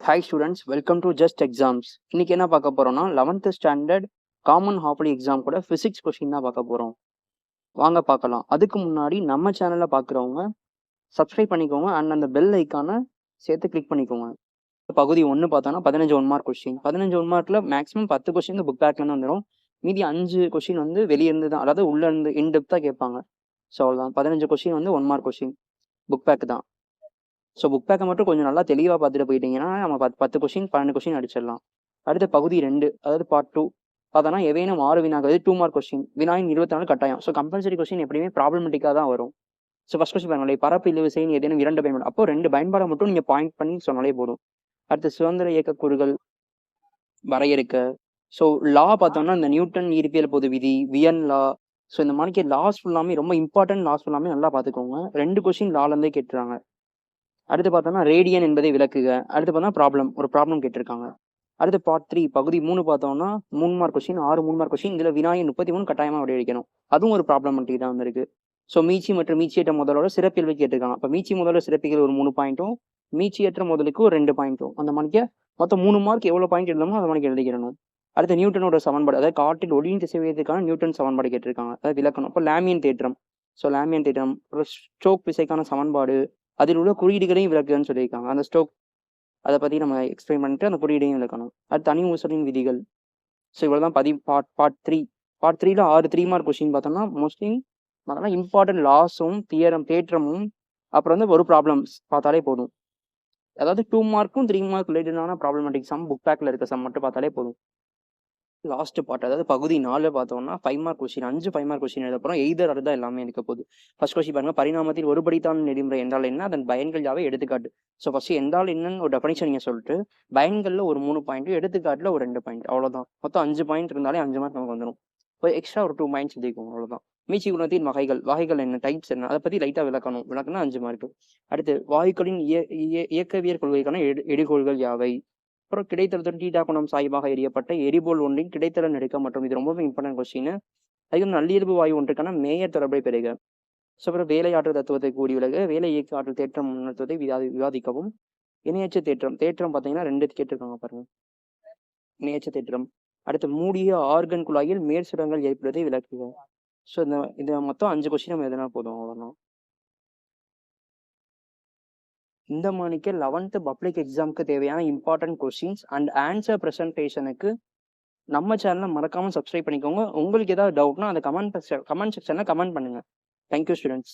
Hi students, welcome to just exams. இன்னைக்கு என்ன பார்க்க போறோம்னா 11th standard common halfly exam கூட ஃபிசிக்ஸ் கொஸ்டின் தான் பார்க்க போறோம். வாங்க பார்க்கலாம். அதுக்கு முன்னாடி நம்ம சேனலை பார்க்குறவங்க சப்ஸ்கிரைப் பண்ணிக்கோங்க அண்ட் அந்த பெல் ஐக்கானை சேர்த்து கிளிக் பண்ணிக்கோங்க. பகுதி 1 பார்த்தோன்னா 15 1 மார்க் கொஸ்டின். 15 1 மார்க்கில் மேக்ஸிமம் 10 கொஸ்டின் புக் பேக்லேருந்து வந்துடும். மீதி 5 கொஸ்டின் வந்து வெளியிருந்து தான், அதாவது உள்ள இருந்து இன்டெப்த்தாக கேட்பாங்க. ஸோ அவ்வளோதான். 15 கொஸ்டின் வந்து 1 மார்க் கொஸ்டின் புக் பேக் தான். ஸோ புக் பேக்கை மட்டும் கொஞ்சம் நல்லா தெளிவாக பார்த்துட்டு போயிட்டீங்கன்னா நம்ம 10 கொஸ்டின் 12 கொஸ்டின் அடிச்சிடலாம். அடுத்த பகுதி 2, அதாவது பார்ட் 2 பார்த்தோன்னா ஏதேனும் 6 வினாக்கள் 2 மார்க் கொஸ்டின். வினாயின் 24 கட்டாயம். ஸோ கம்பல்சரி கொஸ்டின் எப்படியுமே ப்ராப்ளமெட்டிக்காக தான் வரும். ஸோ ஃபர்ஸ்ட் கொஸ்டின் பாருங்களேன், பரப்பு இழுவிசையின் ஏதேனும் 2 பயன்பாடு. அப்போ 2 பயன்பாடை மட்டும் நீங்கள் பாயிண்ட் பண்ணி சொன்னாலே போதும். அடுத்து சுதந்திர இயக்க கூறுகள் வரையறுக்க. ஸோ லா பார்த்தோம்னா இந்த நியூட்டன் ஈர்ப்பியல் பொது விதி, வியன் லா. ஸோ இந்த மாதிரி லாஸ் ஃபுல்லாமே ரொம்ப இம்பார்ட்டன்ட் லாஸ் ஃபுல்லாமே நல்லா பார்த்துக்கோங்க. 2 கொஸ்டின் லாலேருந்தே கேட்டுறாங்க. அடுத்து பார்த்தோம்னா ரேடியன் என்பதை விளக்குக. அடுத்து பார்த்தா ஒரு ப்ராப்ளம் கேட்டிருக்காங்க. அடுத்து பார்ட் 3 பகுதி 3 பார்த்தோம்னா 3 மார்க் கொஸ்டின், 6 3 மார்க் கொஸ்டின். இதில் வினாயின் 33 கட்டாயமாக வடிவடிக்கணும். அதுவும் ஒரு ப்ராப்ளமெட்டிக் தான் வந்திருக்கு. ஸோ மீச்சி மற்றும் மீச்சியற்ற முதலோட சிறப்பியல்பு கேட்டிருக்காங்க. இப்போ மீச்சி முதலோட சிறப்பிகள் ஒரு 3 பாயிண்ட்டும், மீச்சியற்ற முதலுக்கு ஒரு 2 பாயிண்ட்டும். அந்த மாதிரிக்கு மொத்தம் 3 மார்க் எவ்வளோ பாயிண்ட் எழுதணுமோ அந்த மாதிரி எழுதிக்கிறணும். அடுத்து நியூட்டனோட சமன்பாடு, அதாவது காற்றில் ஒளியின் திசைவேகத்துக்கான நியூட்டன் சமன்பாடு கேட்டிருக்காங்க. அதாவது விளக்கணும். இப்போ லாமியன் தேற்றம். ஸோ லாமியன் தேற்றம், ஸ்டோக் விசைக்கான சமன்பாடு, அதில் உள்ள குறியீடுகளையும் விளக்குன்னு சொல்லியிருக்காங்க. அந்த ஸ்டோக் அதை பற்றி நம்ம எக்ஸ்பிளைன் பண்ணிட்டு அந்த குறியீடையும் விளக்கணும். அது தனி ஊசலின் விதிகள். ஸோ இவ்வளோ தான் பார்ட் 3. பார்ட் 3ல 6 3 மார்க் கொஸ்டின் பார்த்தோம்னா மோஸ்ட்லி அதெல்லாம் இம்பார்ட்டன்ட் லாஸும் தேற்றமும் அப்புறம் வந்து ஒரு ப்ராப்ளம்ஸ் பார்த்தாலே போதும். அதாவது 2 மார்க்கும் 3 மார்க் ரிலேட்டடான ப்ராப்ளமேட்டிக் சம் புக் பேக்கில் இருக்க சம் மட்டும் பார்த்தாலே போதும். லாஸ்ட் பார்ட், அதாவது பகுதி 4 பார்த்தோம்னா 5 மார்க் கொஸ்டின், 5 மார்க் கொஸ்டின் எழுத போகிறோம். எய்தர் அதுதான் எல்லாமே இருக்க போகுது. ஃபர்ஸ்ட் கொஸ்டின் பாருங்க, பரிணாமத்தில் ஒருபடித்தான் நெறிமுறை என்றால் என்ன, அதன் பயன்கள் யாவை எடுத்துக்காட்டு. ஸோ ஃபர்ஸ்ட் என்றால் என்னன்னு ஒரு டெஃபனிஷன் நீங்கள் சொல்லிட்டு பயன்களில் ஒரு 3 பாயிண்ட், எடுத்துக்காட்டில் ஒரு 2 பாயிண்ட், அவ்வளோதான். மொத்தம் 5 பாயிண்ட் இருந்தாலே 5 மார்க் நமக்கு வந்துடும். இப்போ எக்ஸ்ட்ரா ஒரு 2 பாயிண்ட்ஸ் எழுதிக்கோங்க, அவ்வளோதான். மீச்சி குணத்தின் வகைகள் என்ன, டைப்ஸ் என்ன, அதை பற்றி லைட்டாக விளக்கணும் 5 மார்க். அடுத்து வாயுக்களின் இயக்கவியல் கொள்கைக்கான எடுகோள்கள் யாவை. அப்புறம் கிடைத்தளத்துடன் டீட்டா குணம் சாய்வாக எரியப்பட்ட எரிபொருள் ஒன்றின் கிடைத்தள நெருக்கம் மற்றும் இது ரொம்பவே இம்பார்ட்டன்ட் கொஸ்டின். அதுக்கு நல்லியல்பு வாயு ஒன்றுக்கான மேயர் தொடர்பை பெறுக. ஸோ அப்புறம் வேலையாற்றல் தத்துவத்தை கூடி விலக, வேலை இயக்க ஆற்றல் தேற்றம் முன்னத்துவத்தை விவாதிக்கவும். இணையச்ச தேற்றம் பார்த்தீங்கன்னா 2 கேட்டிருக்காங்க பாருங்க, இணையச்ச தேற்றம். அடுத்து மூடிய ஆர்கன் குழாயில் மேற்சுரங்கள் ஏற்படுவதை விளக்குக. ஸோ இந்த மொத்தம் 5 கொஸ்டின் நம்ம எதுனா போதும், அவ்வளோதான். இந்த மாதிரிக்கு 11th பப்ளிக் எக்ஸாமுக்கு தேவையான இம்பார்ட்டன்ட் கொஸ்டின்ஸ் அண்ட் ஆன்சர் ப்ரெசன்டேஷனுக்கு நம்ம சேனலை மறக்காமல் சப்ஸ்கிரைப் பண்ணிக்கோங்க. உங்களுக்கு ஏதாவது டவுட்னா அந்த கமெண்ட் செக்ஷனில் கமெண்ட் பண்ணுங்கள். Thank you students.